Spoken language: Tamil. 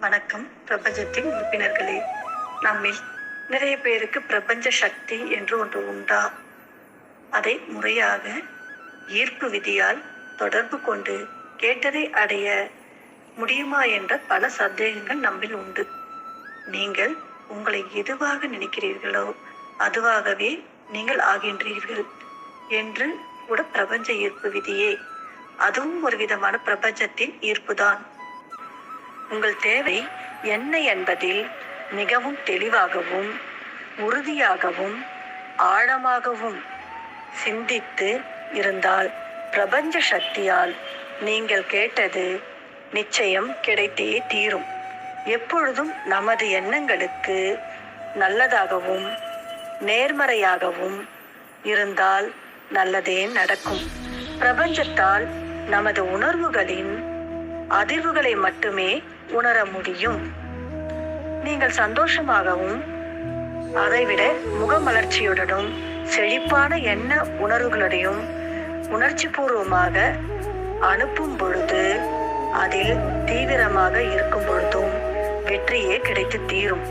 வணக்கம் பிரபஞ்சத்தின் உறுப்பினர்களே. நம்மில் நிறைய பேருக்கு பிரபஞ்ச சக்தி என்று ஒன்று உண்டா? அதை முறையாக ஈர்ப்பு விதியால் தொடர்பு கொண்டு கேட்டதை அடைய முடியுமா என்ற பல சந்தேகங்கள் நம்மில் உண்டு. நீங்கள் உங்களை எதுவாக நினைக்கிறீர்களோ அதுவாகவே நீங்கள் ஆகின்றீர்கள் என்று கூட பிரபஞ்ச ஈர்ப்பு விதியே. அதுவும் ஒரு விதமான பிரபஞ்சத்தின் ஈர்ப்புதான். உங்கள் தேவை என்ன என்பதில் மிகவும் தெளிவாகவும் உறுதியாகவும் ஆழமாகவும் சிந்தித்து இருந்தால் பிரபஞ்ச சக்தியால் நீங்கள் கேட்டது நிச்சயம் கிடைத்தே தீரும். எப்பொழுதும் நமது எண்ணங்களுக்கு நல்லதாகவும் நேர்மறையாகவும் இருந்தால் நல்லதே நடக்கும். பிரபஞ்சத்தால் நமது உணர்வுகளின் அதிர்வுகளை மட்டுமே உணர முடியும். நீங்கள் சந்தோஷமாகவும் அதைவிட முகமலர்ச்சியுடனும் செழிப்பான எண்ண உணர்வுகளுடையும் உணர்ச்சி பூர்வமாக அனுப்பும் பொழுது அதில் தீவிரமாக இருக்கும் பொழுதும் வெற்றியே கிடைத்து தீரும்.